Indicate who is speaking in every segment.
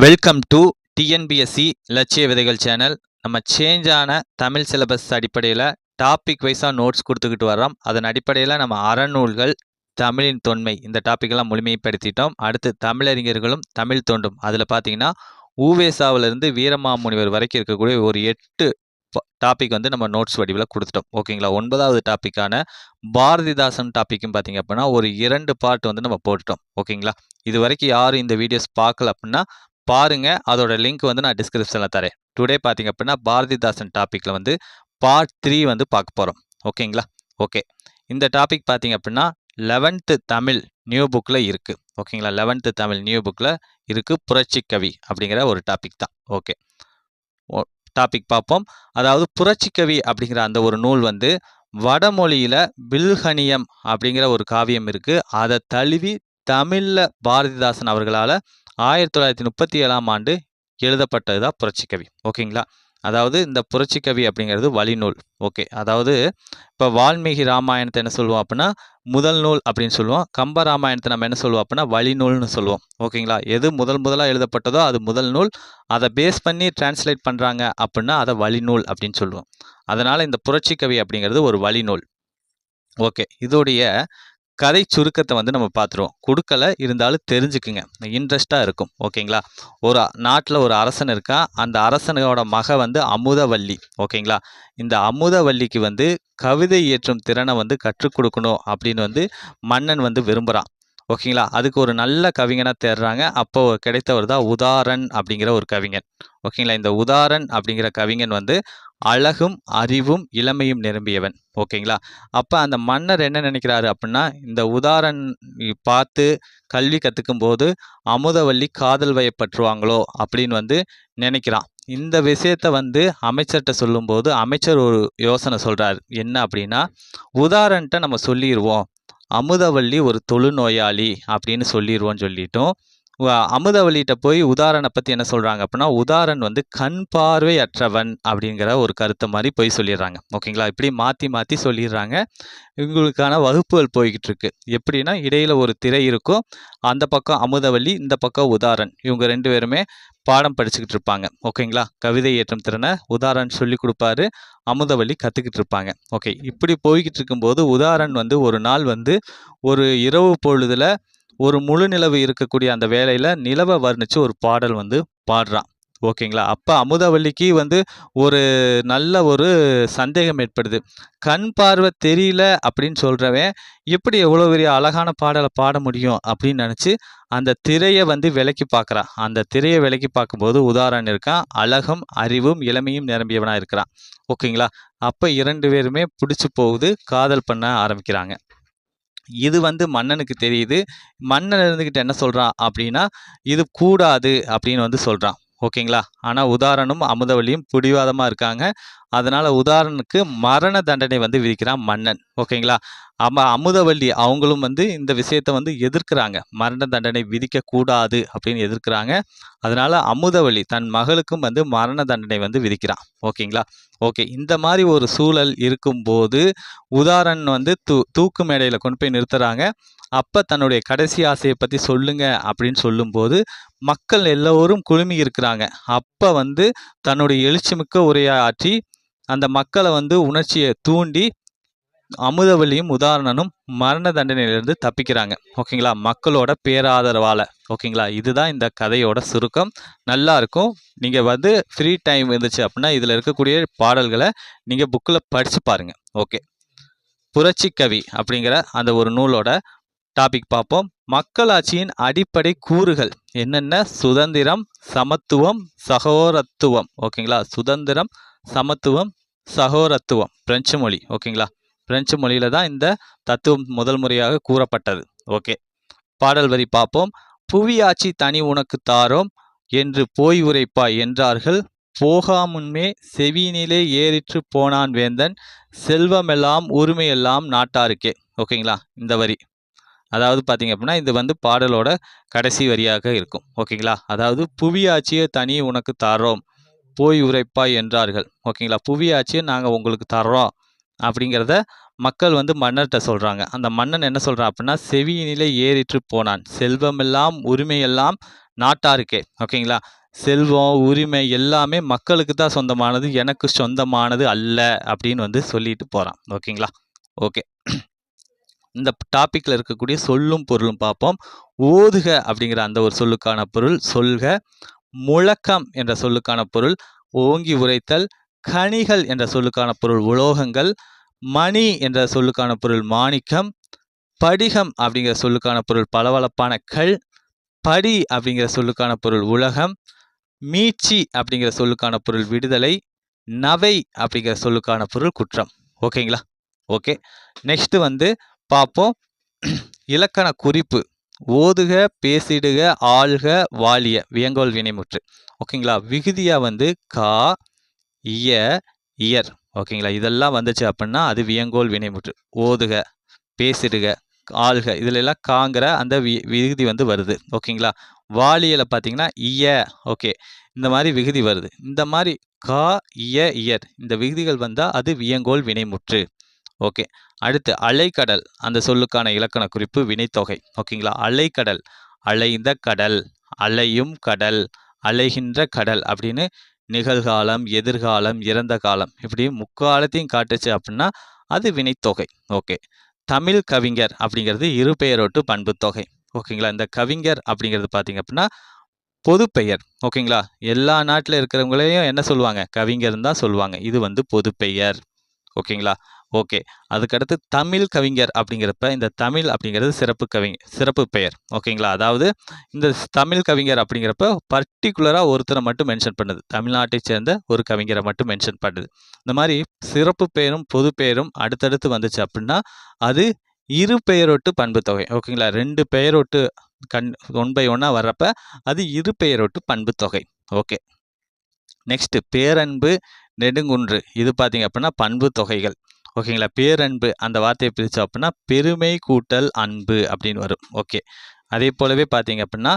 Speaker 1: Welcome to TNPSC லட்சிய விதைகள் channel. நம்ம சேஞ்ச் ஆன தமிழ் சிலபஸ் அடிப்படையில் டாபிக் வைஸாக நோட்ஸ் கொடுத்துக்கிட்டு வரோம். அதன் அடிப்படையில் நம்ம அறநூல்கள், தமிழின் தொன்மை இந்த டாப்பிக்கெல்லாம் முழுமைப்படுத்திட்டோம். அடுத்து தமிழறிஞர்களும் தமிழ் தோண்டும் அதில் பார்த்தீங்கன்னா ஊவேசாவிலிருந்து வீரமாமுனிவர் வரைக்கும் இருக்கக்கூடிய ஒரு 8 டாபிக் வந்து நம்ம நோட்ஸ் வடிவில் கொடுத்துட்டோம். ஓகேங்களா. 9வது டாப்பிக்கான பாரதிதாசன் டாப்பிக்கும் பார்த்தீங்க அப்படின்னா ஒரு 2 பார்ட் வந்து நம்ம போட்டுட்டோம். ஓகேங்களா. இது வரைக்கும் யாரும் இந்த வீடியோஸ் பார்க்கல அப்படின்னா பாருங்க, அதோட லிங்க் வந்து நான் டிஸ்கிரிப்ஷனில் தரேன். டுடே பார்த்தீங்க அப்படின்னா பாரதிதாசன் டாப்பிக்கில் வந்து பார்ட் 3 வந்து பார்க்க போகிறோம். ஓகேங்களா. ஓகே, இந்த டாபிக் பார்த்தீங்க அப்படின்னா 11th தமிழ் நியூ புக்கில் இருக்குது. ஓகேங்களா. 11th தமிழ் நியூ புக்கில் இருக்குது. புரட்சி கவி அப்படிங்கிற ஒரு டாபிக் தான். ஓகே, டாபிக் பார்ப்போம். அதாவது புரட்சி கவி அப்படிங்கிற அந்த ஒரு நூல் வந்து வடமொழியில் பில்ஹனியம் அப்படிங்கிற ஒரு காவியம் இருக்குது. அதை தழுவி தமிழில் பாரதிதாசன் அவர்களால் 1937ஆம் ஆண்டு எழுதப்பட்டது தான் புரட்சிக்கவி. ஓகேங்களா. அதாவது இந்த புரட்சிக்கவி அப்படிங்கிறது வழிநூல். ஓகே, அதாவது இப்போ வால்மீகி ராமாயணத்தை என்ன சொல்லுவோம் அப்படின்னா முதல் நூல் அப்படின்னு சொல்லுவோம். கம்ப ராமாயணத்தை நம்ம என்ன சொல்லுவோம் அப்படின்னா வழிநூல்னு சொல்லுவோம். ஓகேங்களா. எது முதலாக எழுதப்பட்டதோ அது முதல் நூல். அதை பேஸ் பண்ணி டிரான்ஸ்லேட் பண்ணுறாங்க அப்படின்னா அதை வழிநூல் அப்படின்னு சொல்லுவோம். அதனால் இந்த புரட்சிக்கவி அப்படிங்கிறது ஒரு வழிநூல். ஓகே, இதோடைய கதை சுருக்கத்தை வந்து நம்ம பார்த்துருவோம். கொடுக்கல, இருந்தாலும் தெரிஞ்சுக்குங்க, இன்ட்ரெஸ்டாக இருக்கும். ஓகேங்களா. ஒரு நாட்டில் ஒரு அரசன் இருக்கா. அந்த அரசனோட மக வந்து அமுதவல்லி. ஓகேங்களா. இந்த அமுதவல்லிக்கு வந்து கவிதை இயற்றும் திறனை வந்து கற்றுக் கொடுக்கணும் அப்படின்னு வந்து மன்னன் வந்து விரும்புகிறான். ஓகேங்களா. அதுக்கு ஒரு நல்ல கவிஞனாக தேடுறாங்க. அப்போ கிடைத்தவர் தான் உதாரன் அப்படிங்கிற ஒரு கவிஞன். ஓகேங்களா. இந்த உதாரன் அப்படிங்கிற கவிஞன் வந்து அழகும் அறிவும் இளமையும் நிரம்பியவன். ஓகேங்களா. அப்போ அந்த மன்னர் என்ன நினைக்கிறாரு அப்படின்னா இந்த உதாரன் பார்த்து கல்வி கற்றுக்கும் போது அமுதவல்லி காதல் வயப்பற்றுவாங்களோ அப்படின்னு வந்து நினைக்கிறான். இந்த விஷயத்த வந்து அமைச்சர்கிட்ட சொல்லும்போது அமைச்சர் ஒரு யோசனை சொல்கிறார். என்ன அப்படின்னா உதாரன்ட்ட நம்ம சொல்லிடுவோம் அமுதவல்லி ஒரு தொழுநோயாளி அப்படின்னு சொல்லிடுவோன்னு சொல்லிட்டோம். அமுதவல்லிகிட்ட போய் உதாரனை பற்றி என்ன சொல்கிறாங்க அப்படின்னா உதாரன் வந்து கண் பார்வையற்றவன் அப்படிங்கிற ஒரு கருத்தை மாதிரி போய் சொல்லிடுறாங்க. ஓகேங்களா. இப்படி மாற்றி மாற்றி சொல்லிடுறாங்க. இவங்களுக்கான வகுப்புகள் போய்கிட்டு இருக்கு. எப்படின்னா இடையில் ஒரு திரை இருக்கும். அந்த பக்கம் அமுதவல்லி, இந்த பக்கம் உதாரன். இவங்க 2 பேருமே பாடம் படிச்சுக்கிட்டு இருப்பாங்க. ஓகேங்களா. கவிதை ஏற்றும் திறனை உதாரன் சொல்லி கொடுப்பாரு, அமுதவல்லி கற்றுக்கிட்டு இருப்பாங்க. ஓகே, இப்படி போய்கிட்டு இருக்கும்போது உதாரன் வந்து ஒரு நாள் வந்து ஒரு இரவு பொழுதில் ஒரு முழு நிலவு இருக்கக்கூடிய அந்த வேலையில் நிலவை வர்ணித்து ஒரு பாடல் வந்து பாடுறான். ஓகேங்களா. அப்போ அமுதவல்லிக்கு வந்து ஒரு நல்ல ஒரு சந்தேகம் ஏற்படுது. கண் பார்வை தெரியல அப்படின்னு சொல்கிறவன் எப்படி எவ்வளோ பெரிய அழகான பாடலை பாட முடியும் அப்படின்னு நினச்சி அந்த திரையை வந்து விலக்கி பார்க்குறான். அந்த திரையை விலக்கி பார்க்கும்போது உதாரணம் இருக்கான். அழகும் அறிவும் இளமையும் நிரம்பியவனாக இருக்கிறான். ஓகேங்களா. அப்போ 2 பேருமே பிடிச்சி போகுது, காதல் பண்ண ஆரம்பிக்கிறாங்க. இது வந்து மன்னனுக்கு தெரியுது. மன்னன் இருந்துக்கிட்டு என்ன சொல்கிறான் அப்படின்னா இது கூடாது அப்படின்னு வந்து சொல்கிறான். ஓகேங்களா. ஆனால் உதாரனும் அமுதவல்லியும் பிடிவாதமாக இருக்காங்க. அதனால் உதாரனுக்கு மரண தண்டனை வந்து விதிக்கிறான் மன்னன். ஓகேங்களா. அமுதவல்லி அவங்களும் வந்து இந்த விஷயத்தை வந்து எதிர்க்கிறாங்க. மரண தண்டனை விதிக்கக்கூடாது அப்படின்னு எதிர்க்கிறாங்க. அதனால் அமுதவல்லி தன் மகளுக்கும் வந்து மரண தண்டனை வந்து விதிக்கிறான். ஓகேங்களா. ஓகே, இந்த மாதிரி ஒரு சூழல் இருக்கும்போது உதாரன் வந்து தூக்கு மேடையில் கொண்டு போய் நிறுத்துறாங்க. அப்போ தன்னுடைய கடைசி ஆசையை பற்றி சொல்லுங்க அப்படின்னு சொல்லும்போது மக்கள் எல்லோரும் குழுமி இருக்கிறாங்க. அப்போ வந்து தன்னுடைய எழுச்சிமிக்க உரையாற்றி அந்த மக்களை வந்து உணர்ச்சியை தூண்டி அமுதவல்லியும் உதாரணனும் மரண தண்டனையிலிருந்து தப்பிக்கிறாங்க. ஓகேங்களா. மக்களோட பேராதரவால். ஓகேங்களா. இதுதான் இந்த கதையோட சுருக்கம். நல்லா இருக்கும். நீங்கள் வந்து ஃப்ரீ டைம் இருந்துச்சு அப்படின்னா இதில் இருக்கக்கூடிய பாடல்களை நீங்கள் புக்கில் படித்து பாருங்கள். ஓகே, புரட்சி கவி அப்படிங்கிற அந்த ஒரு நூலோட டாபிக் பார்ப்போம். மக்களாட்சியின் அடிப்படை கூறுகள் என்னென்ன? சுதந்திரம், சமத்துவம், சகோதரத்துவம். ஓகேங்களா. சுதந்திரம், சமத்துவம், சகோதரத்துவம். பிரெஞ்சு மொழி. ஓகேங்களா. பிரெஞ்சு மொழியில தான் இந்த தத்துவம் முதல் முறையாக கூறப்பட்டது. ஓகே, பாடல் வரி பார்ப்போம். புவியாட்சி தனி உனக்கு தாரோம் என்று போய் உரைப்பாய் என்றார்கள். போகாமுன்மே செவியினிலே ஏறிற்று போனான் வேந்தன், செல்வமெல்லாம் உரிமையெல்லாம் நாட்டாருக்கே. ஓகேங்களா. இந்த வரி அதாவது பார்த்தீங்க அப்படின்னா இது வந்து பாடலோட கடைசி வரியாக இருக்கும். ஓகேங்களா. அதாவது புவியாட்சியை தனி உனக்கு தர்றோம், போய் உரைப்பாய் என்றார்கள். ஓகேங்களா. புவியாட்சியை நாங்கள் உங்களுக்கு தர்றோம் அப்படிங்கிறத மக்கள் வந்து மன்னர்கிட்ட சொல்கிறாங்க. அந்த மன்னன் என்ன சொல்கிறான் அப்படின்னா செவியினிலே ஏறிற்று போனான், செல்வமெல்லாம் உரிமையெல்லாம் நாட்டாருக்கே. ஓகேங்களா? செல்வம், உரிமை எல்லாமே மக்களுக்கு தான் சொந்தமானது, எனக்கு சொந்தமானது அல்ல அப்படின்னு வந்து சொல்லிட்டு போறான். ஓகேங்களா? ஓகே. இந்த டாபிக்ல இருக்கக்கூடிய சொல்லும் பொருளும் பார்ப்போம். ஓதுக அப்படிங்கிற அந்த ஒரு சொல்லுக்கான பொருள் சொல்க. முழக்கம் என்ற சொல்லுக்கான பொருள் ஓங்கி உரைத்தல். கனிகள் என்ற சொல்லுக்கான பொருள் உலோகங்கள். மணி என்ற சொல்லுக்கான பொருள் மாணிக்கம். படிகம் அப்படிங்கிற சொல்லுக்கான பொருள் பளபளப்பான கல். படி அப்படிங்கிற சொல்லுக்கான பொருள் உலகம். மீட்சி அப்படிங்கிற சொல்லுக்கான பொருள் விடுதலை. நவை அப்படிங்கிற சொல்லுக்கான பொருள் குற்றம். ஓகேங்களா? ஓகே. நெக்ஸ்ட் வந்து பார்ப்போம். இலக்கண குறிப்பு ஓதுக, பேசிடுக, ஆள்க, வாழிய வியங்கோல் வினைமுற்று. ஓகேங்களா? விகுதியா வந்து கா, இய, இயர். ஓகேங்களா? இதெல்லாம் வந்துச்சு அப்படின்னா அது வியங்கோல் வினைமுற்று. ஓதுக, பேசிடுக, ஆள்க இதுல எல்லாம் காங்கிற அந்த விகுதி வந்து வருது. ஓகேங்களா? வாழியல பார்த்தீங்கன்னா இய. ஓகே, இந்த மாதிரி விகுதி வருது. இந்த மாதிரி கா, இய, இயர் இந்த விகுதிகள் வந்தால் அது வியங்கோல் வினைமுற்று. ஓகே. அடுத்து அலைக்கடல் அந்த சொல்லுக்கான இலக்கண குறிப்பு வினைத்தொகை. ஓகேங்களா? அலைக்கடல் அலைந்த கடல், அலையும் கடல், அலைகின்ற கடல் அப்படின்னு நிகழ்காலம், எதிர்காலம், இறந்த காலம் இப்படி முக்காலத்தையும் காட்டுச்சு அப்படின்னா அது வினைத்தொகை. ஓகே. தமிழ் கவிஞர் அப்படிங்கிறது இருபெயரொட்டு பண்புத்தொகை. ஓகேங்களா? இந்த கவிஞர் அப்படிங்கிறது பார்த்தீங்க அப்படின்னா பொதுப்பெயர். ஓகேங்களா? எல்லா நாட்டில் இருக்கிறவங்களையும் என்ன சொல்லுவாங்க? கவிஞர்னு தான் சொல்லுவாங்க. இது வந்து பொதுப்பெயர். ஓகேங்களா? ஓகே. அதுக்கடுத்து தமிழ் கவிஞர் அப்படிங்கிறப்ப இந்த தமிழ் அப்படிங்கிறது சிறப்பு பெயர். ஓகேங்களா? அதாவது இந்த தமிழ் கவிஞர் அப்படிங்கிறப்ப பர்டிகுலராக ஒருத்தரை மட்டும் மென்ஷன் பண்ணுது. தமிழ்நாட்டை சேர்ந்த ஒரு கவிஞரை மட்டும் மென்ஷன் பண்ணுது. இந்த மாதிரி சிறப்பு பெயரும் பொது பெயரும் அடுத்தடுத்து வந்துச்சு அப்படின்னா அது இரு பெயரொட்டு பண்புத்தொகை. ஓகேங்களா? 2 பெயரொட்டு ஒன் பை ஒன்னா வர்றப்ப அது இரு பெயரொட்டு பண்புத்தொகை. ஓகே. நெக்ஸ்ட் பேரன்பு, நெடுங்குன்று இது பார்த்தீங்க அப்படின்னா பண்பு தொகைகள். ஓகேங்களா? பேரன்பு அந்த வார்த்தையை பிரித்தோம் அப்படின்னா பெருமை கூட்டல் அன்பு அப்படின்னு வரும். ஓகே. அதே போலவே பார்த்தீங்க அப்படின்னா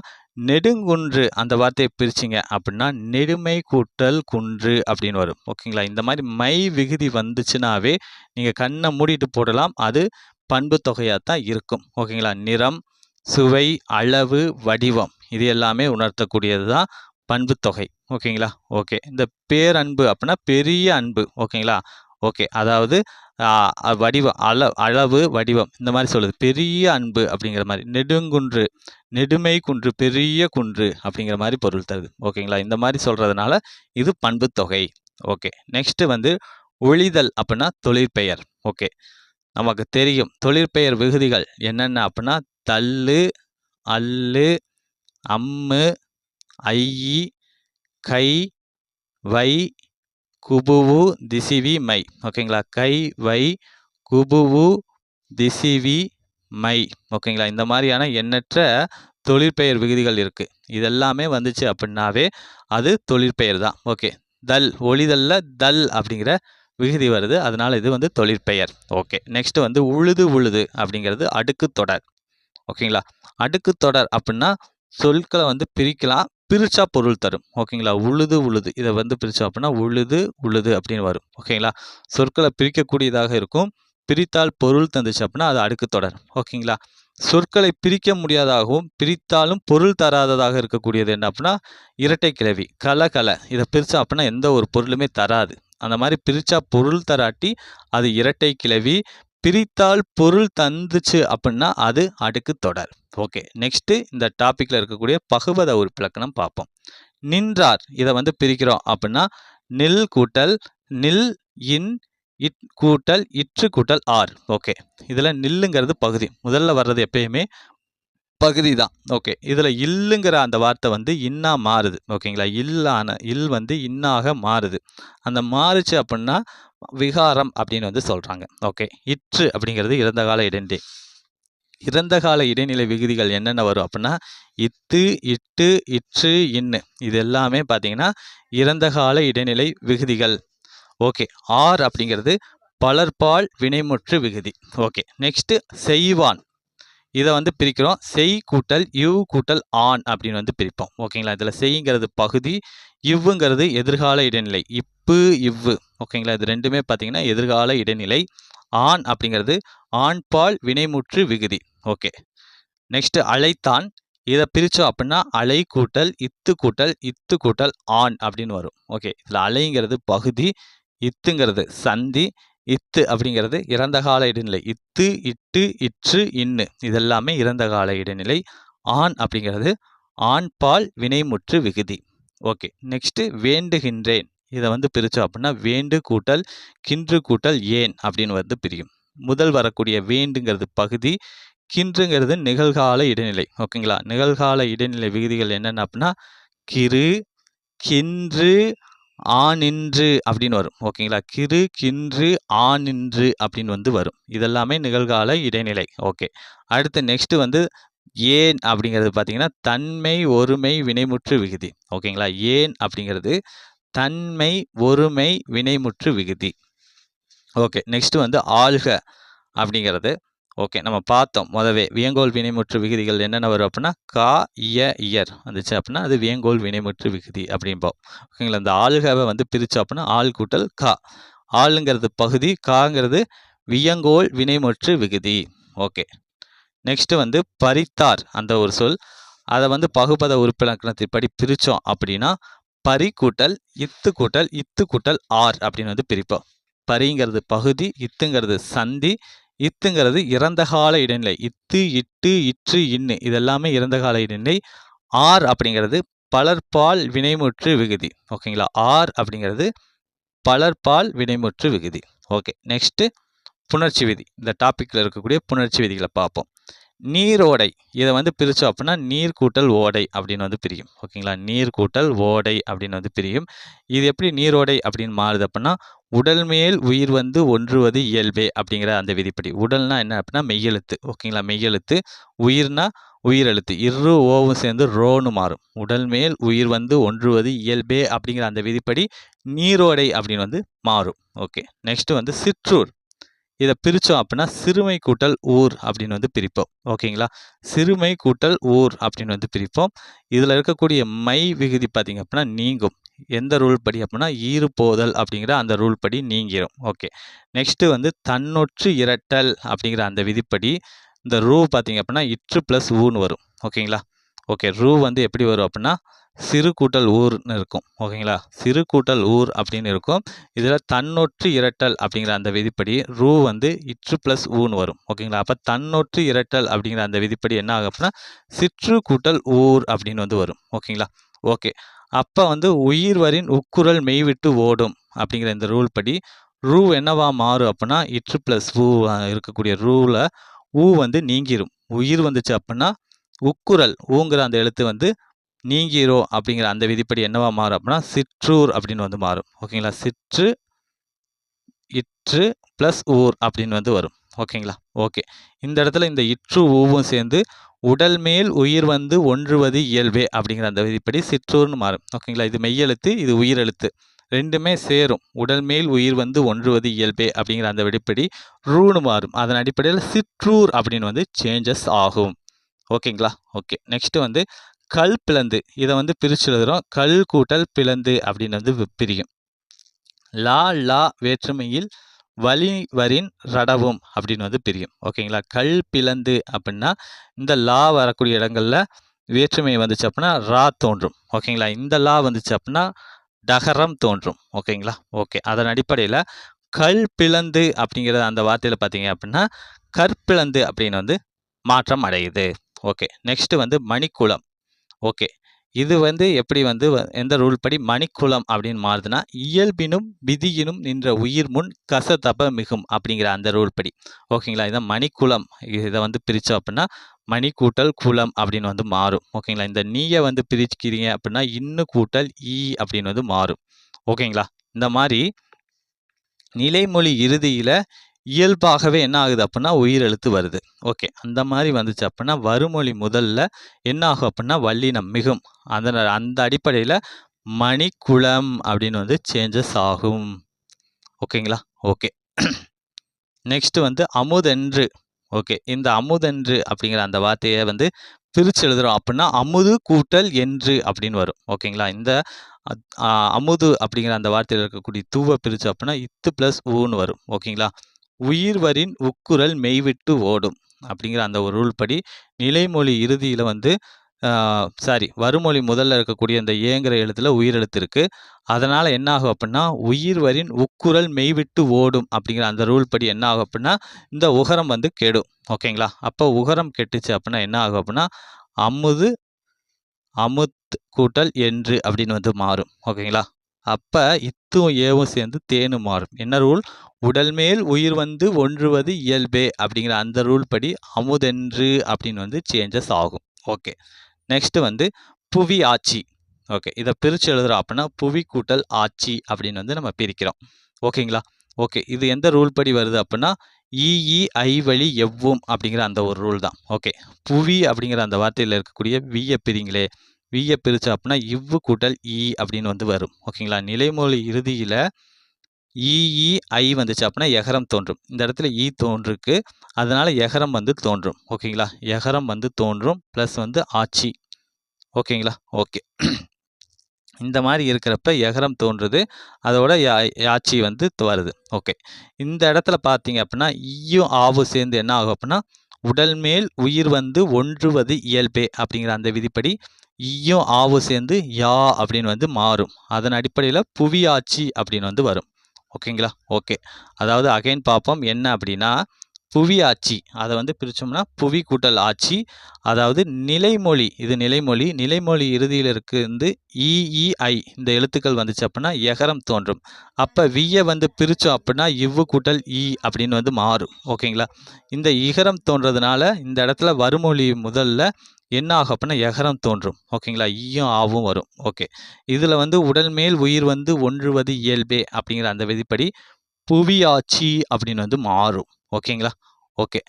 Speaker 1: நெடுங்குன்று அந்த வார்த்தையை பிரிச்சிங்க அப்படின்னா நெடுமை கூட்டல் குன்று அப்படின்னு வரும். ஓகேங்களா? இந்த மாதிரி மை விகுதி வந்துச்சுனாவே நீங்கள் கண்ணை மூடிட்டு போடலாம், அது பண்பு தொகையாக தான் இருக்கும். ஓகேங்களா? நிறம், சுவை, அளவு, வடிவம் இது எல்லாமே உணர்த்தக்கூடியது தான் பண்பு தொகை. ஓகேங்களா? ஓகே. இந்த பேரன்பு அப்படின்னா பெரிய அன்பு. ஓகேங்களா? ஓகே. அதாவது வடிவம் அளவு வடிவம் இந்த மாதிரி சொல்லுது. பெரிய அன்பு அப்படிங்கிற மாதிரி. நெடுங்குன்று நெடுமை குன்று பெரிய குன்று அப்படிங்கிற மாதிரி பொருள் தருது. ஓகேங்களா? இந்த மாதிரி சொல்றதுனால இது பண்பு தொகை. ஓகே. நெக்ஸ்ட் வந்து ஒழிதல் அப்படின்னா தொழிற்பெயர். ஓகே. நமக்கு தெரியும் தொழிற்பெயர் விகுதிகள் என்னென்ன அப்படின்னா தள்ளு, அல்லு, அம்மு, ஐயி, கை, வை, குபுவு, திசிவி, மை. ஓகேங்களா? கை, வை, குபுவு, திசிவி, மை. ஓகேங்களா? இந்த மாதிரியான எண்ணற்ற தொழிற்பெயர் விகுதிகள் இருக்கு. இதெல்லாமே வந்துச்சு அப்படின்னாவே அது தொழிற்பெயர் தான். ஓகே. தல் ஒளிதல்ல தல் அப்படிங்கிற விகுதி வருது, அதனால இது வந்து தொழிற்பெயர். ஓகே. நெக்ஸ்ட் வந்து உழுது உழுது அப்படிங்கிறது அடுக்கு தொடர். ஓகேங்களா? அடுக்கு தொடர் அப்படின்னா சொற்களை வந்து பிரிக்கலாம், பிரிச்சா பொருள் தரும். ஓகேங்களா? உழுது உழுது இதை வந்து பிரிச்சோம் அப்படின்னா உழுது உழுது அப்படின்னு வரும். ஓகேங்களா? சொற்களை பிரிக்கக்கூடியதாக இருக்கும், பிரித்தால் பொருள் தந்துச்சு அப்படின்னா அது அடுக்கு தொடர். ஓகேங்களா? சொற்களை பிரிக்க முடியாதாகவும் பிரித்தாலும் பொருள் தராததாக இருக்கக்கூடியது என்ன அப்படின்னா இரட்டை கிளவி கல இதை பிரிச்சா அப்படின்னா எந்த ஒரு பொருளுமே தராது. அந்த மாதிரி பிரிச்சா பொருள் தராட்டி அது இரட்டை கிளவி, பிரித்தால் பொருள் தந்துச்சு அப்படின்னா அது அடுக்கு தொடர். ஓகே. நெக்ஸ்ட் இந்த டாபிக்ல இருக்கக்கூடிய பகுபத உறுப்பிலக்கணம் பார்ப்போம். நின்றார் இதை வந்து பிரிக்கிறோம் அப்படின்னா நில் கூட்டல் நில், இன், இட் கூட்டல் இற்று கூட்டல் ஆர். ஓகே. இதுல நில்லுங்கிறது பகுதி, முதல்ல வர்றது எப்பயுமே பகுதி தான். ஓகே. இதுல இல்லுங்கிற அந்த வார்த்தை வந்து இன்னா மாறுது. ஓகேங்களா? இல் வந்து இன்னாக மாறுது. அந்த மாறுச்சு அப்படின்னா விகாரம் அப்படின்னு வந்து சொல்றாங்க. ஓகே. இற்று அப்படிங்கிறது இறந்த கால இடைநிலை. இறந்த கால இடைநிலை விகுதிகள் என்னென்ன வரும் அப்படின்னா இத்து, இட்டு, இற்று, இன்னு இது எல்லாமே பார்த்தீங்கன்னா இறந்த கால இடைநிலை விகுதிகள். ஓகே. ஆர் அப்படிங்கிறது பலர்பால் வினைமுற்று விகுதி. ஓகே. நெக்ஸ்ட் செய்வான் இதை வந்து பிரிக்கிறோம். செய் கூட்டல் இவ் கூட்டல் ஆண் அப்படின்னு வந்து பிரிப்போம். ஓகேங்களா? இதில் செய்ங்கிறது பகுதி, இவ்வுங்கிறது எதிர்கால இடைநிலை. இப்பு, இவ்வு. ஓகேங்களா? இது ரெண்டுமே பார்த்தீங்கன்னா எதிர்கால இடைநிலை. ஆண் அப்படிங்கிறது ஆண்பால் வினைமுற்று விகுதி. ஓகே. நெக்ஸ்ட் அழைத்தான் இதை பிரித்தோம் அப்படின்னா அலை கூட்டல் இத்து கூட்டல் ஆண் அப்படின்னு வரும். ஓகே, இதில் அலைங்கிறது பகுதி, இத்துங்கிறது சந்தி, இத்து அப்படிங்கிறது இறந்த கால இடைநிலை. இத்து, இட்டு, இற்று, இன்னு இதெல்லாமே இறந்த கால இடைநிலை. ஆண் அப்படிங்கிறது ஆண்பால் வினைமுற்று விகுதி. ஓகே, நெக்ஸ்ட்டு வேண்டுகின்றேன். இதை வந்து பிரித்தோம் அப்படின்னா வேண்டு கூட்டல் கின்று கூட்டல் ஏன் அப்படின்னு வந்து பிரியும். முதல் வரக்கூடிய வேண்டுங்கிறது பகுதி, கின்றுங்கிறது நிகழ்கால இடைநிலை. ஓகேங்களா, நிகழ்கால இடைநிலை விகுதிகள் என்னென்ன அப்படின்னா கிறு, கின்று, ஆனின்று அப்படின்னு வரும். ஓகேங்களா, கிறு, கின்று, ஆனின்று அப்படின்னு வந்து வரும். இதெல்லாமே நிகழ்கால இடைநிலை. ஓகே, அடுத்து நெக்ஸ்ட் வந்து ஏன் அப்படிங்கிறது பார்த்தீங்கன்னா தன்மை ஒருமை வினைமுற்று விகுதி. ஓகேங்களா, ஏன் அப்படிங்கிறது தன்மை ஒருமை வினைமுற்று விகுதி. ஓகே, நெக்ஸ்ட் வந்து ஆள்க அப்படிங்கிறது ஓகே நம்ம பார்த்தோம் முதவே. வியங்கோல் வினைமுற்று விகுதிகள் என்னென்ன வரும் அப்படின்னா கா, இயர் வந்துச்சு அப்படின்னா அது வியங்கோல் வினைமுற்று விகுதி அப்படிம்போம். ஓகேங்களா, இந்த ஆள்கவை வந்து பிரித்தோம் அப்படின்னா ஆள் கூட்டல் கா. ஆளுங்கிறது பகுதி, காங்கிறது வியங்கோல் வினைமுற்று விகுதி. ஓகே, நெக்ஸ்ட் வந்து பறித்தார் அந்த ஒரு சொல். அதை வந்து பகுபத உறுப்பிலக்கணத்தின்படி பிரித்தோம் அப்படின்னா பரி கூட்டல் இத்து கூட்டல் ஆர் அப்படின்னு வந்து பிரிப்போம். பரிங்கிறது பகுதி, இத்துங்கிறது சந்தி, இத்துங்கிறது இறந்த கால இடைநிலை. இத்து, இட்டு, இற்று, இன்னு இதெல்லாமே இறந்த கால இடைநிலை. ஆர் அப்படிங்கிறது பலர்பால் வினைமுற்று விகுதி. ஓகேங்களா, ஆர் அப்படிங்கிறது பலர்பால் வினைமுற்று விகுதி. ஓகே, நெக்ஸ்ட் புணர்ச்சி விதி. இந்த டாப்பிக்கில் இருக்கக்கூடிய புணர்ச்சி விதிகளை பார்ப்போம். நீரோடை இதை வந்து பிரித்தோம் அப்படின்னா நீர் கூட்டல் ஓடை அப்படின்னு வந்து பிரியும். ஓகேங்களா, நீர் கூட்டல் ஓடை அப்படின்னு வந்து பிரியும். இது எப்படி நீரோடை அப்படின்னு மாறுது அப்படின்னா உடல் மேல் உயிர் வந்து ஒன்றுவது இயல்பே அப்படிங்கிற அந்த விதிப்படி. உடல்னா என்ன அப்படின்னா மெய்யெழுத்து. ஓகேங்களா, மெய்யெழுத்து. உயிர்னா உயிரெழுத்து. இரு ஓவும் சேர்ந்து ரோன்னு மாறும். உடல் மேல் உயிர் வந்து ஒன்றுவது இயல்பே அப்படிங்கிற அந்த விதிப்படி நீரோடை அப்படின்னு வந்து மாறும். ஓகே, நெக்ஸ்ட் வந்து சிற்றூர். இதை பிரித்தோம் அப்படின்னா சிறுமை கூட்டல் ஊர் அப்படின்னு வந்து பிரிப்போம். ஓகேங்களா, சிறுமை கூட்டல் ஊர் அப்படின்னு வந்து பிரிப்போம். இதில் இருக்கக்கூடிய மை விகுதி பார்த்தீங்க அப்படின்னா நீங்கும். எந்த ரூல் படி அப்படின்னா ஈறு போதல் அப்படிங்கிற அந்த ரூல் படி நீங்கிடும். ஓகே, நெக்ஸ்ட்டு வந்து தன்னொற்று இரட்டல் அப்படிங்கிற அந்த விதிப்படி இந்த ரூ பார்த்தீங்க அப்படின்னா இற்று ப்ளஸ் ஊன்னு வரும். ஓகேங்களா, ஓகே, ரூ வந்து எப்படி வரும் அப்படின்னா சிறு கூட்டல் ஊர்னு இருக்கும். ஓகேங்களா, சிறு கூட்டல் ஊர் அப்படின்னு இருக்கும். இதில் தன்னொற்று இரட்டல் அப்படிங்கிற அந்த விதிப்படி ரூ வந்து இற்று ப்ளஸ் ஊன்னு வரும். ஓகேங்களா, அப்போ தன்னொற்று இரட்டல் அப்படிங்கிற அந்த விதிப்படி என்ன ஆகும் அப்படின்னா சிற்று கூட்டல் ஊர் அப்படின்னு வந்து வரும். ஓகேங்களா, ஓகே, அப்போ வந்து உயிர் வரின் உக்குரல் மெய்விட்டு ஓடும் அப்படிங்கிற இந்த ரூல் படி ரூ என்னவா மாறும் அப்படின்னா இற்று ப்ளஸ் ஊ இருக்கக்கூடிய ரூவில் ஊ வந்து நீங்கிரும். உயிர் வந்துச்சு அப்படின்னா உக்குரல் ஊங்கிற அந்த எழுத்து வந்து நீங்கிரும் அப்படிங்கிற அந்த விதிப்படி என்னவா மாறும் அப்படின்னா சிற்றூர் அப்படின்னு வந்து மாறும். ஓகேங்களா, சிற்று இற்று ப்ளஸ் ஊர் அப்படின்னு வந்து வரும். ஓகேங்களா, ஓகே, இந்த இடத்துல இந்த இற்று ஊவும் சேர்ந்து உடல் மேல் உயிர் வந்து ஒன்றுவது இயல்பே அப்படிங்கிற அந்த விதிப்படி சிற்றூர்னு மாறும். ஓகேங்களா, இது மெய்யெழுத்து, இது உயிரெழுத்து ரெண்டுமே சேரும். உடல் மேல் உயிர் வந்து ஒன்றுவது இயல்பே அப்படிங்கிற அந்த விதிப்படி ரூன்னு மாறும். அதன் அடிப்படையில் சிற்றூர் அப்படின்னு வந்து சேஞ்சஸ் ஆகும். ஓகேங்களா, ஓகே, நெக்ஸ்ட் வந்து கல் பிளந்து. இதை வந்து பிரித்து எழுதுகிறோம். கல் கூட்டல் பிளந்து அப்படின்னு வந்து பிரியும். லா வேற்றுமையில் வலிவரின் ரடவும் அப்படின்னு வந்து பிரியும். ஓகேங்களா, கல் பிளந்து அப்படின்னா இந்த லா வரக்கூடிய இடங்கள்ல வேற்றுமை வந்துச்சு அப்படின்னா ரா தோன்றும். ஓகேங்களா, இந்த லா வந்துச்சு அப்படின்னா டகரம் தோன்றும். ஓகேங்களா, ஓகே, அதன் அடிப்படையில் கல் பிளந்து அப்படிங்கிற அந்த வார்த்தையில் பார்த்தீங்க அப்படின்னா கற்பிளந்து அப்படின்னு வந்து மாற்றம் அடையுது. ஓகே, நெக்ஸ்ட் வந்து மணிக்குளம். ஓகே, இது வந்து எப்படி வந்து எந்த ரூல் படி மணிக்குளம் அப்படின்னு மாறுதுன்னா இயல்பினும் விதியினும் நின்ற உயிர் முன் கசதப மிகும் அப்படிங்கிற அந்த ரூல் படி. ஓகேங்களா, இதான் மணிக்குளம். இதை வந்து பிரித்தோம் அப்படின்னா மணி கூட்டல் குளம் அப்படின்னு வந்து மாறும். ஓகேங்களா, இந்த நீயை வந்து பிரிக்கிறீங்க அப்படின்னா இன்னு கூட்டல் ஈ அப்படின்னு வந்து மாறும். ஓகேங்களா, இந்த மாதிரி நிலைமொழி இறுதியில் இயல்பாகவே என்ன ஆகுது அப்படின்னா உயிர் எழுத்து வருது. ஓகே, அந்த மாதிரி வந்துச்சு அப்படின்னா வருமொழி முதல்ல என்ன ஆகும் அப்படின்னா வல்லினம் மிகும். அந்த அடிப்படையில் மணிக்குளம் அப்படின்னு வந்து சேஞ்சஸ் ஆகும். ஓகேங்களா, ஓகே, நெக்ஸ்ட் வந்து அமுதென்று. ஓகே, இந்த அமுதென்று அப்படிங்கிற அந்த வார்த்தையை வந்து பிரித்து எழுதுகிறோம் அப்படின்னா அமுது கூட்டல் என்று அப்படின்னு வரும். ஓகேங்களா, இந்த அமுது அப்படிங்கிற அந்த வார்த்தையில் இருக்கக்கூடிய தூவை பிரித்து அப்படின்னா இத்து ப்ளஸ் ஊன்னு வரும். ஓகேங்களா, உயிர் வரின் உக்குரல் மெய்விட்டு ஓடும் அப்படிங்கிற அந்த ஒரு ரூல் படி நிலைமொழி இறுதியில் வந்து வருமொழி முதல்ல இருக்கக்கூடிய இந்த ஏங்கிற எழுத்துல உயிரெழுத்து இருக்கு. அதனால என்ன ஆகும் அப்படின்னா, உயிர்வரின் உக்குரல் மெய்விட்டு ஓடும் அப்படிங்கிற அந்த ரூல் படி என்ன ஆகும் அப்படின்னா, இந்த உகரம் வந்து கெடும். ஓகேங்களா? அப்போ உகரம் கெட்டுச்சு அப்படின்னா என்ன ஆகும் அப்படின்னா, அமுது அமுத் கூட்டல் என்று அப்படின்னு வந்து மாறும். ஓகேங்களா? அப்ப இத்தும் ஏவும் சேர்ந்து தேனு மாறும். என்ன ரூல்? உடல் மேல் உயிர் வந்து ஒன்றுவது இயல்பே அப்படிங்கிற அந்த ரூல் படி அமுதென்று அப்படின்னு வந்து சேஞ்சஸ் ஆகும். ஓகே. நெக்ஸ்ட் வந்து புவி ஆட்சி. ஓகே. இதை பிரித்து எழுதுறோம் அப்படின்னா புவி கூட்டல் ஆட்சி அப்படின்னு வந்து நம்ம பிரிக்கிறோம். ஓகேங்களா? ஓகே. இது எந்த ரூல் படி வருது அப்படின்னா ஐ வழி எவ்வும் அப்படிங்கிற அந்த ஒரு ரூல் தான். ஓகே. புவி அப்படிங்கிற அந்த வார்த்தையில் இருக்கக்கூடிய விய பிரிங்களே, விய பிரிச்சு அப்படின்னா இவ்வு கூட்டல் அப்படின்னு வந்து வரும். ஓகேங்களா? நிலைமொழி இறுதியில் ஐ வந்துச்சு அப்படின்னா எகரம் தோன்றும். இந்த இடத்துல தோன்றுருக்கு, அதனால எகரம் வந்து தோன்றும். ஓகேங்களா? எகரம் வந்து தோன்றும் ப்ளஸ் வந்து ஆட்சி. ஓகேங்களா? ஓகே. இந்த மாதிரி இருக்கிறப்ப எகரம் தோன்றுது, அதோட ஆட்சி வந்து வருது. ஓகே. இந்த இடத்துல பார்த்தீங்க அப்படின்னா ஈயும் ஆவும் சேர்ந்து என்ன ஆகும் அப்படின்னா உடல் மேல் உயிர் வந்து ஒன்றுவது இயல்பே அப்படிங்கிற அந்த விதிப்படி ஈயும் ஆவும் சேர்ந்து யா அப்படின்னு வந்து மாறும். அதன் அடிப்படையில் புவி ஆட்சி அப்படின்னு வந்து வரும். ஓகேங்களா? ஓகே. அதாவது அகைன் பார்ப்போம் என்ன அப்படின்னா புவி ஆட்சி அதை வந்து பிரித்தோம்னா புவி கூட்டல் ஆட்சி, அதாவது நிலைமொழி, இது நிலைமொழி, நிலைமொழி இறுதியில் இருந்து ஐ இந்த எழுத்துக்கள் வந்துச்சு அப்படின்னா எகரம் தோன்றும். அப்போ வியை வந்து பிரித்தோம் அப்படின்னா இவ்வு கூட்டல் அப்படின்னு வந்து மாறும். ஓகேங்களா? இந்த இகரம் தோன்றதுனால இந்த இடத்துல வருமொழி முதல்ல என்ன ஆகும் அப்படின்னா எகரம் தோன்றும். ஓகேங்களா? ஈயும் ஆவும் வரும். ஓகே. இதில் வந்து உடல் மேல் உயிர் வந்து ஒன்றுவது இயல்பே அப்படிங்கிற அந்த விதிப்படி புவியாட்சி அப்படின்னு வந்து மாறும். ஓகேங்களா? ஓகே.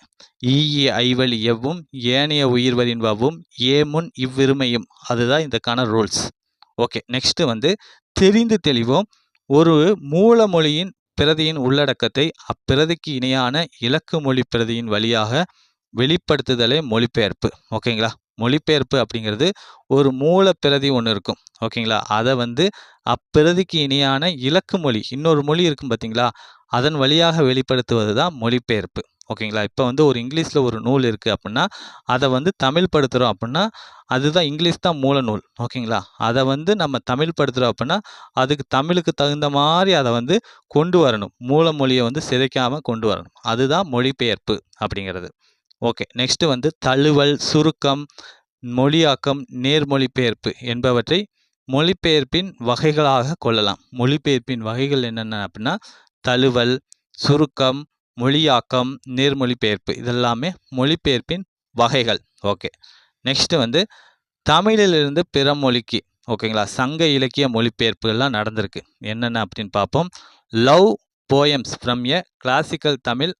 Speaker 1: ஐவழி எவ்வும் ஏனைய உயிர்வரின் வவ்வும் ஏமுன் இவ்விருமையும், அதுதான் இதற்கான ரூல்ஸ். ஓகே. நெக்ஸ்ட் வந்து தெரிந்து தெளிவோம். ஒரு மூலமொழியின் பிரதியின் உள்ளடக்கத்தை அப்பிரதிக்கு இணையான இலக்கு மொழி பிரதியின் வழியாக வெளிப்படுத்துதலே மொழிபெயர்ப்பு. ஓகேங்களா? மொழிபெயர்ப்பு அப்படிங்கிறது ஒரு மூல பிரதி ஒன்று இருக்கும். ஓகேங்களா? அதை வந்து அப்பிரதிக்கு இணையான இலக்கு மொழி, இன்னொரு மொழி இருக்கும் பார்த்தீங்களா, அதன் வழியாக வெளிப்படுத்துவது தான் மொழிபெயர்ப்பு. ஓகேங்களா? இப்போ வந்து ஒரு இங்கிலீஷில் ஒரு நூல் இருக்குது அப்படின்னா அதை வந்து தமிழ் படுத்துகிறோம் அப்படின்னா அதுதான் இங்கிலீஷ் தான் மூல நூல். ஓகேங்களா? அதை வந்து நம்ம தமிழ் படுத்துகிறோம் அப்படின்னா அதுக்கு தமிழுக்கு தகுந்த மாதிரி அதை வந்து கொண்டு வரணும். மூல மொழியை வந்து சிதைக்காமல் கொண்டு வரணும். அதுதான் மொழிபெயர்ப்பு அப்படிங்கிறது. ஓகே. நெக்ஸ்ட் வந்து தழுவல், சுருக்கம், மொழியாக்கம், நேர்மொழிபெயர்ப்பு என்பவற்றை மொழிபெயர்ப்பின் வகைகளாக கொள்ளலாம். மொழிபெயர்ப்பின் வகைகள் என்னென்ன அப்படின்னா தழுவல், சுருக்கம், மொழியாக்கம், நேர்மொழிபெயர்ப்பு, இதெல்லாமே மொழிபெயர்ப்பின் வகைகள். ஓகே. நெக்ஸ்ட் வந்து தமிழிலிருந்து பிற மொழிக்கு, ஓகேங்களா, சங்க இலக்கிய மொழிபெயர்ப்புகள்லாம் நடந்திருக்கு. என்னென்ன அப்படின்னு பார்ப்போம். Love poems from a classical Tamil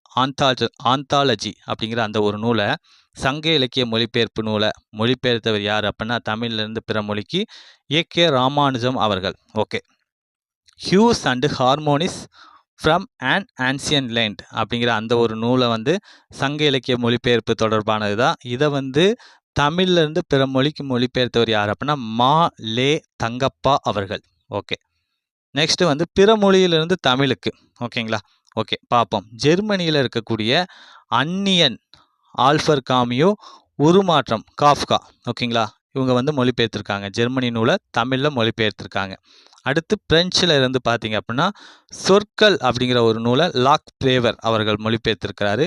Speaker 1: anthology அப்படிங்கிற அந்த ஒரு நூலை, சங்க இலக்கிய மொழிபெயர்ப்பு நூலை மொழிபெயர்த்தவர் யார் அப்படின்னா தமிழ்லேருந்து பிற மொழிக்கு ஏ.கே. ராமானுஜம் அவர்கள். Okay. Hues and harmonies from an ancient land அப்படிங்கிற அந்த ஒரு நூலை வந்து சங்க இலக்கிய மொழிபெயர்ப்பு தொடர்பானது தான். இதை வந்து தமிழ்லேருந்து பிற மொழிக்கு மொழிபெயர்த்தவர் யார் அப்படின்னா மா லே தங்கப்பா அவர்கள். ஓகே. நெக்ஸ்ட் வந்து பிற மொழியிலிருந்து தமிழுக்கு. ஓகேங்களா? ஓகே. பார்ப்போம். ஜெர்மனியில் இருக்கக்கூடிய அந்நியன் ஆல்ஃபர் காமியோ உருமாற்றம் காஃப்கா. ஓகேங்களா? இவங்க வந்து மொழிபெயர்த்திருக்காங்க. ஜெர்மனி நூலை தமிழில் மொழிபெயர்த்திருக்காங்க. அடுத்து பிரெஞ்சில் இருந்து பார்த்தீங்க அப்படின்னா சொற்கள் அப்படிங்கிற ஒரு நூலை லாக் பிரேவர் அவர்கள் மொழிபெயர்த்திருக்கிறாரு.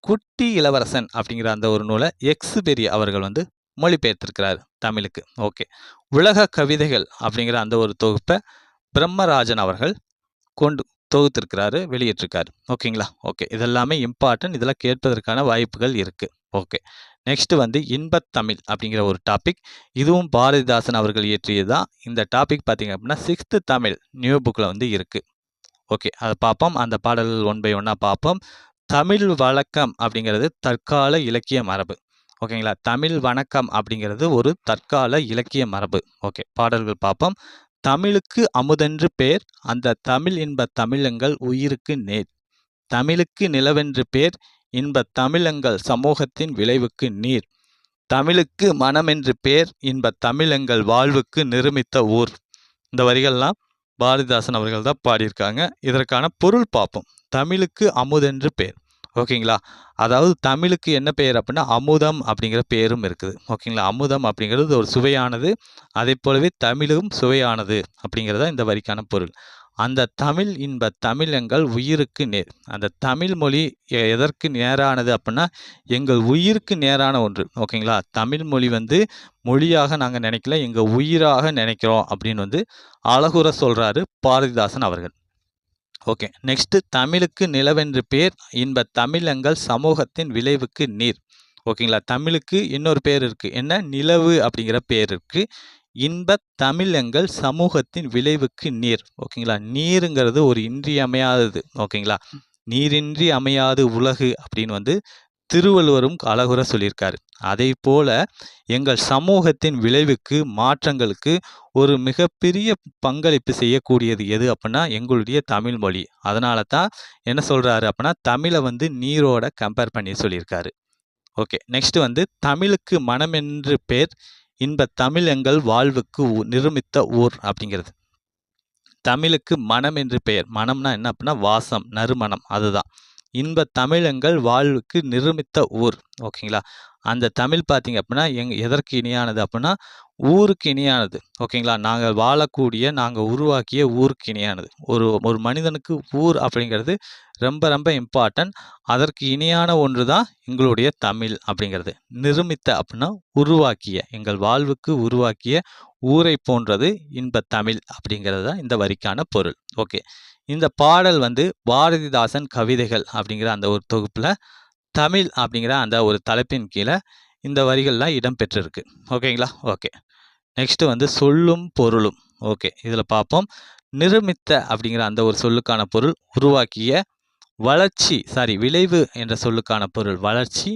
Speaker 1: குட்டி இளவரசன் அப்படிங்கிற அந்த ஒரு நூலை எக்ஸுபெரி அவர்கள் வந்து மொழிபெயர்த்திருக்கிறார் தமிழுக்கு. ஓகே. உலக கவிதைகள் அப்படிங்கிற அந்த ஒரு தொகுப்பை பிரம்மராஜன் அவர்கள் தொகுத்திருக்கிறாரு, வெளியிட்டிருக்காரு. ஓகேங்களா? ஓகே. இதெல்லாமே இம்பார்ட்டன்ட், இதெல்லாம் கேட்பதற்கான வாய்ப்புகள் இருக்கு. ஓகே. நெக்ஸ்ட் வந்து இன்பத்தமிழ் அப்படிங்கிற ஒரு டாபிக், இதுவும் பாரதிதாசன் அவர்கள் இயற்றியது தான். இந்த டாபிக் பார்த்தீங்க அப்படின்னா 6th தமிழ் நியூ புக்கில் வந்து இருக்கு. ஓகே. அதை பார்ப்போம். அந்த பாடல்கள் 1 by 1 பார்ப்போம். தமிழ் வழக்கம் அப்படிங்கிறது தற்கால இலக்கிய மரபு. ஓகேங்களா? தமிழ் வணக்கம் அப்படிங்கிறது ஒரு தற்கால இலக்கிய மரபு. ஓகே. பாடல்கள் பார்ப்போம். தமிழுக்கு அமுதென்று பேர், அந்த தமிழ் இன்ப தமிழங்கள் உயிருக்கு நேர். தமிழுக்கு நிலவென்று பேர், இன்ப தமிழங்கள் சமூகத்தின் விளைவுக்கு நீர். தமிழுக்கு மனமென்று பேர், இன்ப தமிழங்கள் வாழ்வுக்கு நிருமித்த ஊர். இந்த வரிகள்லாம் பாரதிதாசன் அவர்கள் தான் பாடியிருக்காங்க. இதற்கான பொருள் பார்ப்போம். தமிழுக்கு அமுதென்று பேர். ஓகேங்களா? அதாவது தமிழுக்கு என்ன பெயர் அப்படின்னா, அமுதம் அப்படிங்கிற பேரும் இருக்குது. ஓகேங்களா? அமுதம் அப்படிங்கிறது ஒரு சுவையானது. அதைப் போலவே தமிழும் சுவையானது அப்படிங்கிறது தான் இந்த வரிக்கான பொருள். அந்த தமிழ் இன்ப தமிழெங்கள் உயிருக்கு நேர். அந்த தமிழ் மொழி எதற்கு நேரானது அப்படின்னா, எங்கள் உயிருக்கு நேரான ஒன்று. ஓகேங்களா? தமிழ் மொழி வந்து மொழியாக நாங்க நினைக்கல, எங்க உயிராக நினைக்கிறோம் அப்படின்னு வந்து அழகுற சொல்றாரு பாரதிதாசன் அவர்கள். ஓகே. நெக்ஸ்ட் தமிழுக்கு நிலவென்று பேர் இன்ப தமிழங்கள் சமூகத்தின் விளைவுக்கு நீர். ஓகேங்களா? தமிழுக்கு இன்னொரு பேர் இருக்கு. என்ன? நிலவு அப்படிங்கிற பேர் இருக்கு. இன்ப தமிழங்கள் சமூகத்தின் விளைவுக்கு நீர். ஓகேங்களா? நீருங்கிறது ஒரு இன்றியமையாதது. ஓகேங்களா? நீரின்றி அமையாது உலகு அப்படின்னு வந்து திருவள்ளுவரும் அழகுற சொல்லியிருக்காரு. அதை போல எங்கள் சமூகத்தின் விளைவுக்கு மாற்றங்களுக்கு ஒரு மிகப்பெரிய பங்களிப்பு செய்யக்கூடியது எது அப்படின்னா எங்களுடைய தமிழ் மொழி. அதனால தான் என்ன சொல்றாரு அப்படின்னா தமிழை வந்து நீரோட கம்பேர் பண்ணி சொல்லியிருக்காரு. ஓகே. நெக்ஸ்ட் வந்து தமிழுக்கு மனம் என்று பேர் இன்ப தமிழ் எங்கள் வாழ்வுக்கு நிருமித்த ஊர் அப்படிங்கிறது. தமிழுக்கு மனம் என்று பெயர். மனம்னா என்ன அப்படின்னா வாசம், நறுமணம் அதுதான். இன்ப தமிழங்கள் வாழ்வுக்கு நிருமித்த ஊர். ஓகேங்களா? அந்த தமிழ் பார்த்தீங்க அப்படின்னா எதற்கு இணையானது அப்படின்னா ஊருக்கு இணையானது. ஓகேங்களா? நாங்கள் வாழக்கூடிய, நாங்கள் உருவாக்கிய ஊருக்கு இணையானது. ஒரு ஒரு மனிதனுக்கு ஊர் அப்படிங்கிறது ரொம்ப ரொம்ப இம்பார்ட்டன்ட். அதற்கு இணையான ஒன்று தான் எங்களுடைய தமிழ் அப்படிங்கிறது. நிருமித்த அப்படின்னா உருவாக்கிய, எங்கள் வாழ்வுக்கு உருவாக்கிய ஊரை போன்றது இன்ப தமிழ் அப்படிங்கிறது தான் இந்த வரிக்கான பொருள். ஓகே. இந்த பாடல் வந்து பாரதிதாசன் கவிதைகள் அப்படிங்கிற அந்த ஒரு தொகுப்புல தமிழ் அப்படிங்கிற அந்த ஒரு தலைப்பின் கீழே இந்த வரிகள்லாம் இடம்பெற்றிருக்கு. ஓகேங்களா? ஓகே. நெக்ஸ்ட் வந்து சொல்லும் பொருளும். ஓகே. இதில் பார்ப்போம். நிருமித்த அப்படிங்கிற அந்த ஒரு சொல்லுக்கான பொருள் உருவாக்கிய, வளர்ச்சி விளைவு என்ற சொல்லுக்கான பொருள் வளர்ச்சி,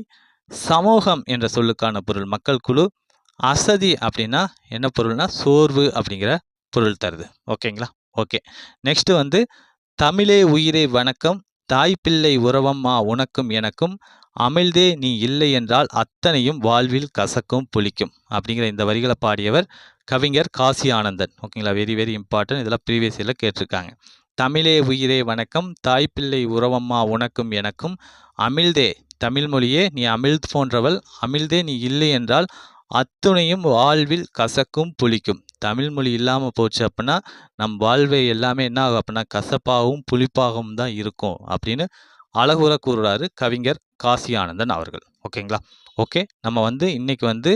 Speaker 1: சமூகம் என்ற சொல்லுக்கான பொருள் மக்கள் குழு, அசதி அப்படின்னா என்ன பொருள்னா சோர்வு அப்படிங்கிற பொருள் தருது. ஓகேங்களா? ஓகே. நெக்ஸ்ட் வந்து தமிழே உயிரே வணக்கம், தாய் பிள்ளை உறவம்மா உனக்கும் எனக்கும், அமிழ்தே நீ இல்லை என்றால் அத்தனையும் வாழ்வில் கசக்கும் புளிக்கும் அப்படிங்கிற இந்த வரிகளை பாடியவர் கவிஞர் காசி ஆனந்தன். ஓகேங்களா? Very very important. இதெல்லாம் ப்ரீவியஸ் இயரில் கேட்டிருக்காங்க. தமிழே உயிரே வணக்கம், தாய் பிள்ளை உறவம்மா உனக்கும் எனக்கும், அமிழ்தே தமிழ் மொழியே நீ அமிழ்து போன்றவள், அமிழ்தே நீ இல்லை என்றால் அத்துணையும் வாழ்வில் கசக்கும் புளிக்கும். தமிழ் மொழி இல்லாமல் போச்சு அப்படின்னா நம் வாழ்வை எல்லாமே என்ன ஆகும் அப்படின்னா கசப்பாகவும் புளிப்பாகவும் தான் இருக்கும் அப்படின்னு அழகுற கூறுறாரு கவிஞர் காசி ஆனந்தன் அவர்கள். ஓகேங்களா? ஓகே. நம்ம வந்து இன்னைக்கு வந்து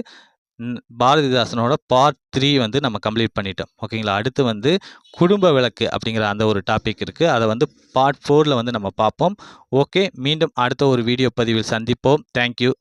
Speaker 1: பாரதிதாசனோட பார்ட் 3 வந்து நம்ம கம்ப்ளீட் பண்ணிட்டோம். ஓகேங்களா? அடுத்து வந்து குடும்ப விளக்கு அப்படிங்கிற அந்த ஒரு டாபிக் இருக்குது. அதை வந்து பார்ட் 4ல் வந்து நம்ம பார்ப்போம். ஓகே. மீண்டும் அடுத்த ஒரு வீடியோ பதிவில் சந்திப்போம். தேங்க்யூ.